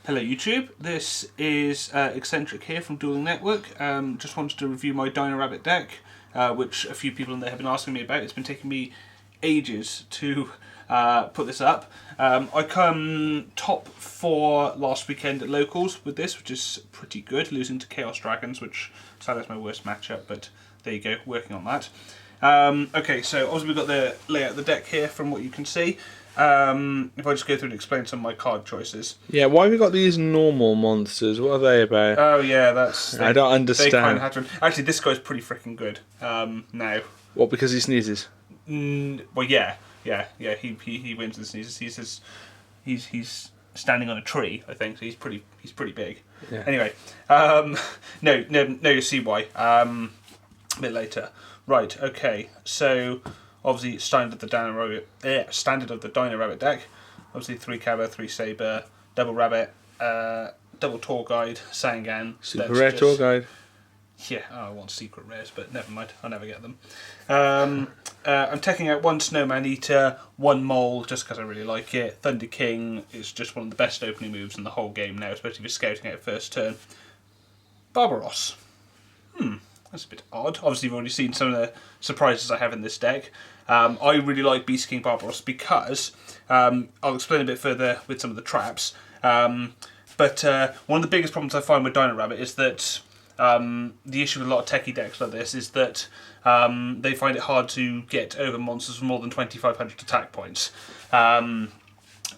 Hello YouTube, this is Eccentric here from Dueling Network. Just wanted to review my Dino Rabbit deck, which a few people in there have been asking me about. It's been taking me ages to put this up. I come top 4 last weekend at locals with this, which is pretty good, losing to Chaos Dragons, which sadly is my worst matchup, but there you go, working on that. Okay, so obviously we've got the layout of the deck here from what you can see. If I just go through and explain some of my card choices. Yeah, why have we got these normal monsters? What are they about? Oh yeah, that's... I don't understand. They kind of have to... Actually, this guy's pretty freaking good now. What, because he sneezes? Well, yeah. He wins the sneezes. He's standing on a tree, I think. So he's pretty big. Yeah. Anyway, no, you see why. A bit later. Right. Okay. So. Obviously, standard of the Dino Rabbit deck. Obviously, 3 Cav, 3 Saber, double Rabbit, double Tour Guide, Sangan. Super rare Tour Guide. Yeah, I want secret rares, but never mind. I'll never get them. I'm taking out 1 Snowman Eater, 1 Mole, just because I really like it. Thunder King is just one of the best opening moves in the whole game now, especially if you're scouting out first turn. Barbaros. That's a bit odd. Obviously, you've already seen some of the surprises I have in this deck. I really like Beast King Barbaros because, I'll explain a bit further with some of the traps, but one of the biggest problems I find with Dino Rabbit is that the issue with a lot of techie decks like this is that they find it hard to get over monsters with more than 2,500 attack points.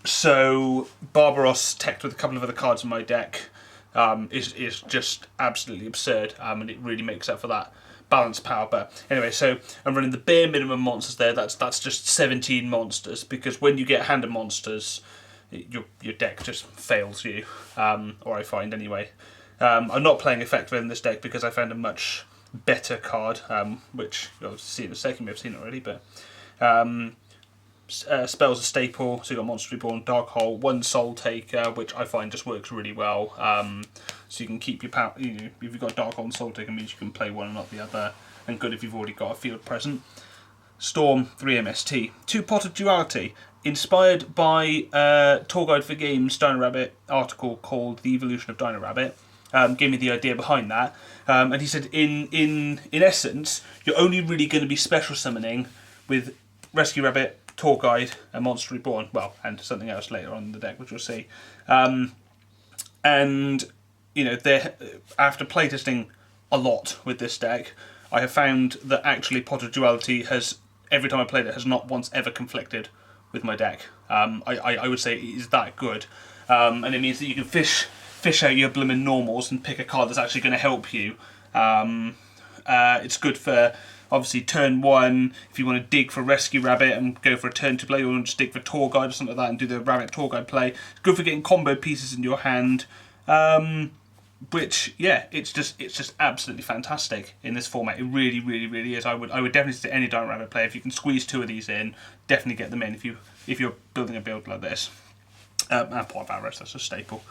So Barbaros teched with a couple of other cards in my deck is just absolutely absurd, and it really makes up for that balance power. But anyway, so I'm running the bare minimum monsters there. That's just 17 monsters, because when you get a hand of monsters, your deck just fails you, or I find anyway. I'm not playing effective in this deck because I found a much better card, which you'll see in a second. We've seen it already, but. Spells a staple, so you've got Monster Reborn, Dark Hole, 1 Soul Taker, which I find just works really well. So you can keep your power. If you've got Dark Hole and Soul Taker, it means you can play one and not the other, and good if you've already got a field present. Storm, 3 MST, 2 Pot of Duality, inspired by Tour Guide for Games Dino Rabbit article called The Evolution of Dino Rabbit. Gave me the idea behind that, and he said in essence you're only really going to be special summoning with Rescue Rabbit, Tour Guide, and Monster Reborn, well, and something else later on in the deck, which we'll see. And after playtesting a lot with this deck, I have found that actually Pot of Duality has, every time I played it, has not once ever conflicted with my deck. I would say it is that good, and it means that you can fish out your blooming normals and pick a card that's actually going to help you. It's good for, obviously, turn 1, if you want to dig for Rescue Rabbit and go for a turn 2 play, or you want to just dig for Tour Guide or something like that and do the Rabbit Tour Guide play. It's good for getting combo pieces in your hand, which, yeah, it's just absolutely fantastic in this format. It really, really, really is. I would definitely say any Dino Rabbit player, if you can squeeze 2 of these in, definitely get them in if you're building a build like this. And Pot of Avarice, that's a staple.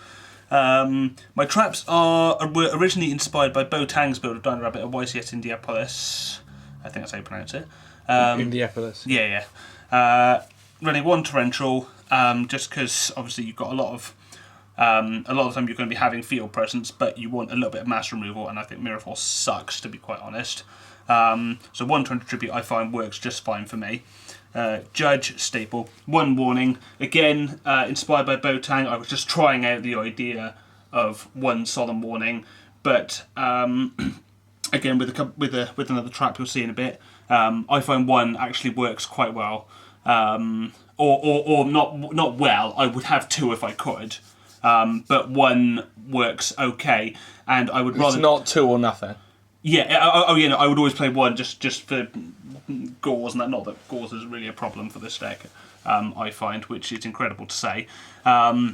My traps were originally inspired by Bo Tang's build of Dino Rabbit at YCS Indianapolis. I think that's how you pronounce it. Indianapolis. Yeah. Running 1 Torrential, just because obviously you've got a lot of the time you're going to be having field presence, but you want a little bit of mass removal, and I think Mirror Force sucks, to be quite honest. So 1 Torrential Tribute I find works just fine for me. Judge, staple, 1 Warning. Again, inspired by Bo Tang, I was just trying out the idea of 1 Solemn Warning, but again, with another trap you'll see in a bit, I find 1 actually works quite well, or not well. I would have 2 if I could, but 1 works okay, and I would rather. It's not 2 or nothing. Yeah. I would always play 1 just for gauze, and that. Not that gauze is really a problem for this deck. I find, which is incredible to say, but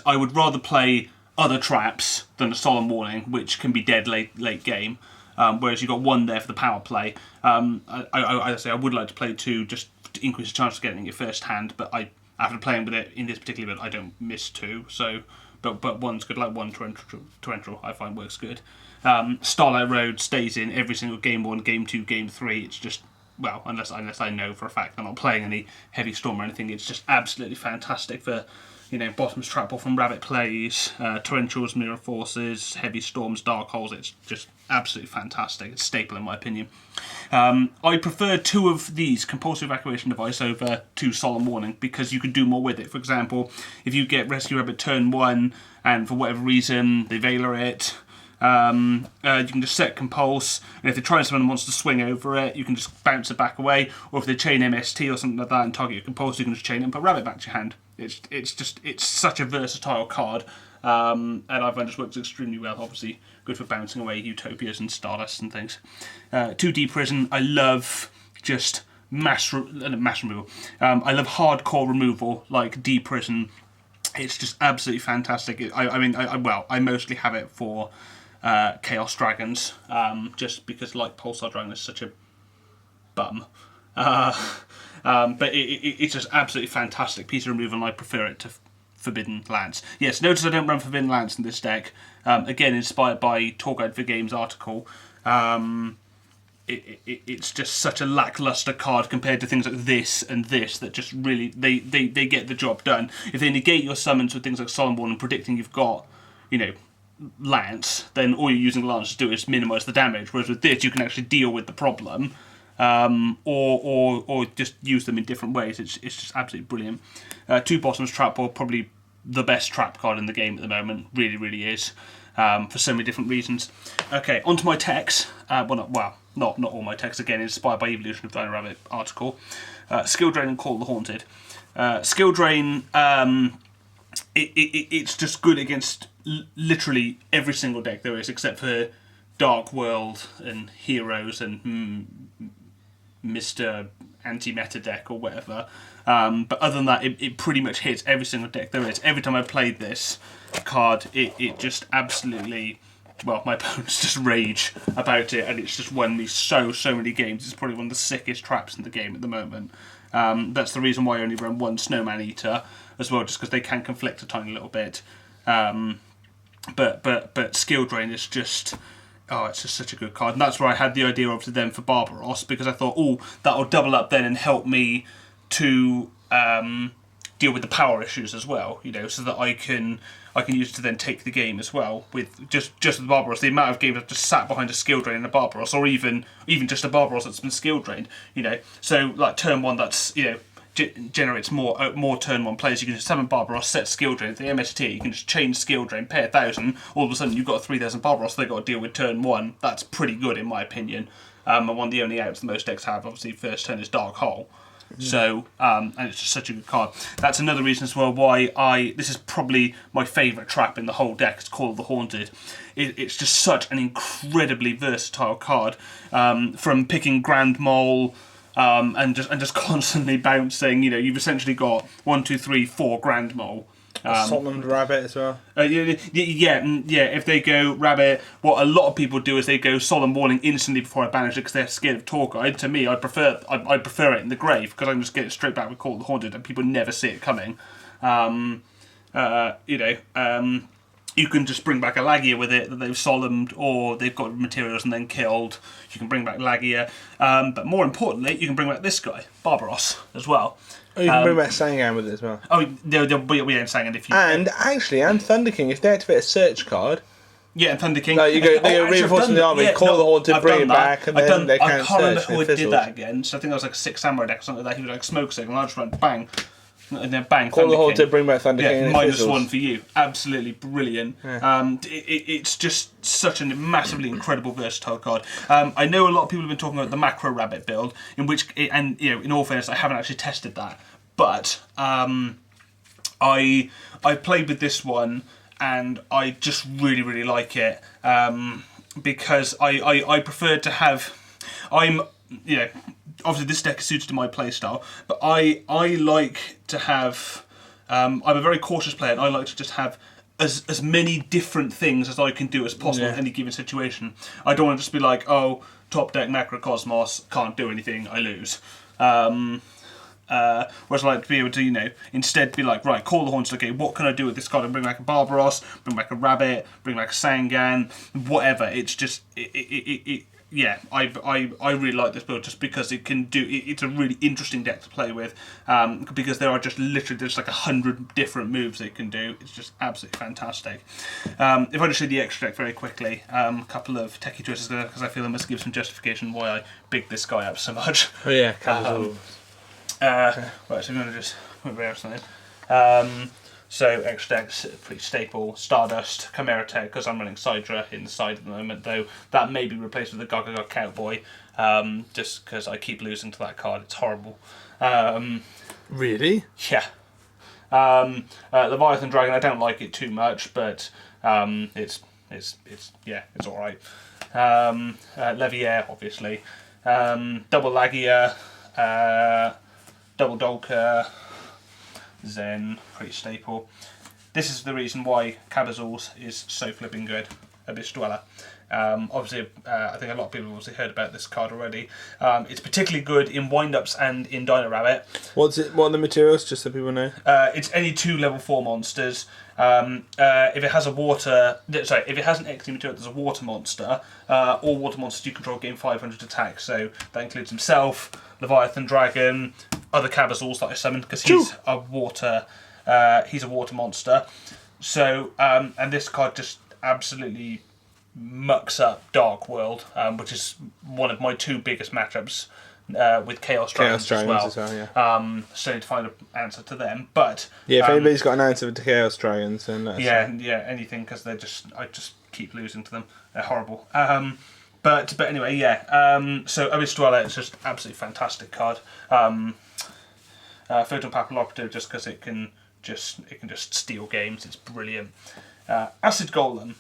I would rather play other traps than a Solemn Warning, which can be dead late game. Whereas you've got 1 there for the power play. I say I would like to play 2 just to increase the chance of getting it first hand, but after playing with it in this particular build, I don't miss 2. So, but 1's good, like 1 Torrential I find works good. Starlight Road stays in every single game 1, game 2, game 3. It's just, well, unless I know for a fact I'm not playing any Heavy Storm or anything, it's just absolutely fantastic for Bottom's Trapball from Rabbit Plays, Torrentials, Mirror Forces, Heavy Storms, Dark Holes. It's just absolutely fantastic. It's a staple in my opinion. I prefer 2 of these, Compulsory Evacuation Device, over 2 Solemn Warning, because you can do more with it. For example, if you get Rescue Rabbit turn 1, and for whatever reason they Veiler it, you can just set Compulse, and if they try someone wants to swing over it, you can just bounce it back away, or if they chain MST or something like that and target your Compulse, you can just chain it and put Rabbit back to your hand. It's such a versatile card, and I find it works extremely well. Obviously, good for bouncing away Utopias and Stardust and things. 2D Prison, I love just mass removal. I love hardcore removal like D Prison. It's just absolutely fantastic. I mostly have it for Chaos Dragons, just because like Pulsar Dragon is such a bum. But it's just absolutely fantastic piece of removal, and I prefer it to Forbidden Lands. Yes, notice I don't run Forbidden Lands in this deck. Again, inspired by Tour Guide for Games article. It's just such a lackluster card compared to things like this and this that just really they get the job done. If they negate your summons with things like Solemn Warning and predicting you've got, Lance, then all you're using Lance to do is minimise the damage. Whereas with this, you can actually deal with the problem, or just use them in different ways. It's just absolutely brilliant. 2 Bottoms Trapball, probably the best trap card in the game at the moment. Really, really is, for so many different reasons. Okay, onto my techs. Not all my techs. Again, inspired by Evolution of Dino Rabbit article. Skill Drain and Call the Haunted. Skill Drain. It's just good against literally every single deck there is, except for Dark World and Heroes and Mr. Anti-Meta deck or whatever. But other than that, it pretty much hits every single deck there is. Every time I played this card, it just absolutely... Well, my opponents just rage about it, and it's just won me so many games. It's probably one of the sickest traps in the game at the moment. That's the reason why I only run 1 Snowman Eater as well, just because they can conflict a tiny little bit. But Skill Drain is just... Oh, it's just such a good card. And that's where I had the idea of to them for Barbaros, because I thought, that'll double up then and help me to deal with the power issues as well, so that I can use it to then take the game as well with just with Barbaros. The amount of games I've just sat behind a Skill Drain and a Barbaros, or even just a Barbaros that's been Skill Drained, So like turn 1, that's generates more turn 1 plays. You can just summon Barbaros, set Skill Drain. With the MST, you can just change Skill Drain, pay 1,000. All of a sudden, you've got a 3,000 Barbaros. They've got to deal with turn 1. That's pretty good in my opinion. And one of the only outs that most decks have, obviously, first turn is Dark Hole. So, and it's just such a good card. That's another reason as well why this is probably my favourite trap in the whole deck. It's called the Haunted. It's just such an incredibly versatile card. From picking Grand Mole, and just constantly bouncing. You've essentially got 1, 2, 3, 4 Grand Mole. Solemn Rabbit as well. Yeah. If they go Rabbit, what a lot of people do is they go Solemn Warning instantly before I banish it because they're scared of Tour Guide. To me, I prefer it in the grave because I can just get it straight back with Call the Haunted and people never see it coming. You can just bring back a Lagia with it that they've solemned, or they've got materials and then killed. You can bring back Lagia, but more importantly, you can bring back this guy, Barbaros, as well. Oh, you can bring back Sangan with it as well. Oh, there'll be Sangan if you... And Thunder King, if they activate a search card... Yeah, and Thunder King... No, you go reinforcing the army, call the Haunted, bring it back, and then they can't search. I can't remember who did that again, so I think that was like a 6 Samurai deck or something like that. He was like Smoke Signal, and I just went bang... And then bang, call the Haunted, bring back Thunder King. -1 for you. Absolutely brilliant. Yeah. It's just such a massively incredible versatile card. I know a lot of people have been talking about the Macro Rabbit build, in which, in all fairness, I haven't actually tested that. But I played with this one, and I just really, really like it because I prefer to have. Obviously this deck is suited to my playstyle, but I like to have... I'm a very cautious player, and I like to just have as many different things as I can do as possible in any given situation. I don't want to just be like, top deck Macrocosmos, can't do anything, I lose. Whereas I like to be able to, instead be like, right, call the Haunted, okay, what can I do with this card? And bring back a Barbaros, bring back a Rabbit, bring back a Sangan, whatever. It's just... I really like this build just because it can do. It's a really interesting deck to play with, because there are just literally there's like 100 different moves it can do. It's just absolutely fantastic. If I just show the extra deck very quickly, a couple of techie choices because I feel I must give some justification why I bigged this guy up so much. Oh yeah, Cabazoo. Right, so I'm going to just move everything in. So extra decks, pretty staple. Stardust, Chimera Tech, because I'm running Sidra inside at the moment, though that may be replaced with the Gaga Cowboy, just because I keep losing to that card. It's horrible. Really? Yeah. Leviathan Dragon, I don't like it too much, but it's all right. Leviair, obviously. Double Lagia, Double Dolker. Zen, pretty staple. This is the reason why Cabazoo's is so flipping good. Abyss Dweller. Obviously, I think a lot of people have obviously heard about this card already. It's particularly good in windups and in Dino Rabbit. What are the materials, just so people know? It's any 2 level 4 monsters. If it has if it has an XD material that's a water monster, all water monsters you control gain 500 attack. So that includes himself, Leviathan Dragon, other Cabazools that I summoned because he's a water monster. So and this card just absolutely mucks up Dark World, which is one of my 2 biggest matchups with Chaos Dragons as well. Yeah. So need to find an answer to them. But yeah, if anybody's got an answer to Chaos Dragons, then let us know. anything, because I just keep losing to them. They're horrible. But anyway, so Abyss Dweller is just absolutely fantastic card. Photon Papilloperative, just because it can just steal games. It's brilliant. Acid Golem.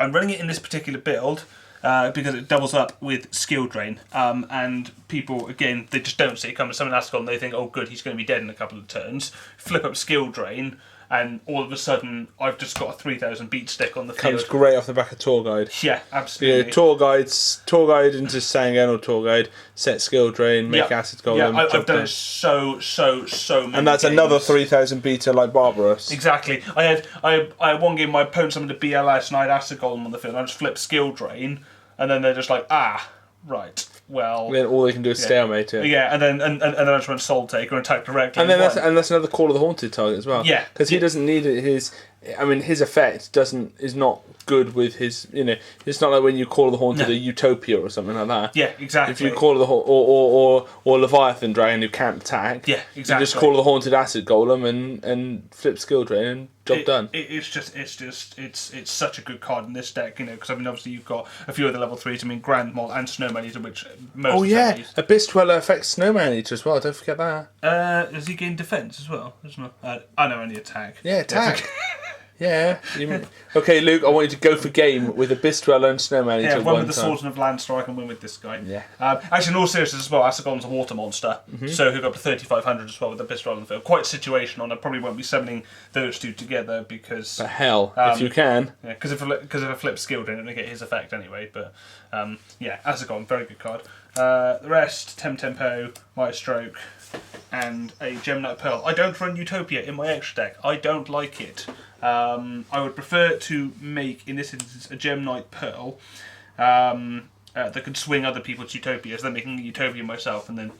I'm running it in this particular build because it doubles up with Skill Drain, and people, again, they just don't see it coming. Someone Acid Golem, they think, oh good, he's going to be dead in a couple of turns. Flip up Skill Drain, and all of a sudden I've just got a 3000 beat stick on the field. Comes great off the back of Tour Guide. Yeah, absolutely. Yeah, Tour Guide into Sangan or Tour Guide, set Skill Drain, make Acid Golem. Yeah, I've done it so many and that's games. another 3000 beater like Barbarous. Exactly. I had one game my opponent summoned a BLS and I had Acid Golem on the field and I just flipped Skill Drain, and then they're just like, right, well... Then all they can do is stalemate it. Yeah, and then I just went Soul Taker and attack directly. And then that's another Call of the Haunted target as well. Yeah. Because he doesn't need his... I mean, his effect is not good with his... it's not like when you Call of the Haunted a Utopia or something like that. Yeah, exactly. If you Call of the or Leviathan Dragon who can't attack... Yeah, exactly. You just Call of the Haunted Acid Golem and flip Skill Drain and job done. It's such a good card in this deck, because I mean obviously you've got a few other level 3s. I mean Grand Mole and Snowman Eater, which most. Oh yeah, Abyss Dweller affects Snowman Eater as well. Don't forget that. Does he gain defense as well? I know only attack. Yeah, attack. Yeah. Okay, Luke, I want you to go for game with Abyss Dweller and Snowman Eater. Yeah, one with the Swordsman of Landstar, I can win with this guy. Yeah. Actually, in all seriousness as well, Acid Golem's a water monster, so he'll go up to 3500 as well with Abyss Dweller on the field. Quite situational, I probably won't be summoning those 2 together because... But hell, if you can. Yeah, because if I flip Skill Drain, it'll get his effect anyway, but Acid Golem, very good card. The rest, Tempo, Maestro, and a Gemnite Pearl. I don't run Utopia in my extra deck. I don't like it. I would prefer to make, in this instance, a Gemnite Pearl that could swing other people's Utopias, then making a Utopia myself and then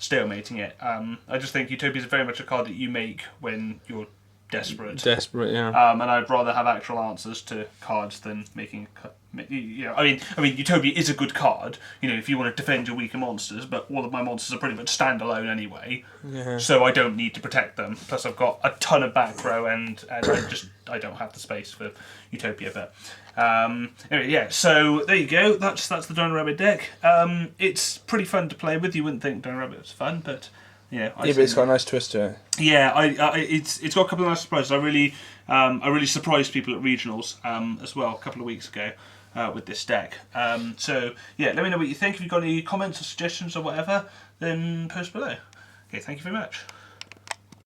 stalemating it. I just think Utopia is very much a card that you make when you're desperate. Yeah. And I'd rather have actual answers to cards than making... I mean, Utopia is a good card, if you want to defend your weaker monsters, but all of my monsters are pretty much standalone anyway, so I don't need to protect them. Plus I've got a ton of back row and I don't have the space for Utopia, but... anyway, so there you go, that's the Dino Rabbit deck. It's pretty fun to play with. You wouldn't think Dino Rabbit was fun, but... but it's got a nice twist to it. Yeah, it's got a couple of nice surprises. I really surprised people at regionals as well a couple of weeks ago with this deck. So let me know what you think. If you've got any comments or suggestions or whatever, then post below. Okay, thank you very much.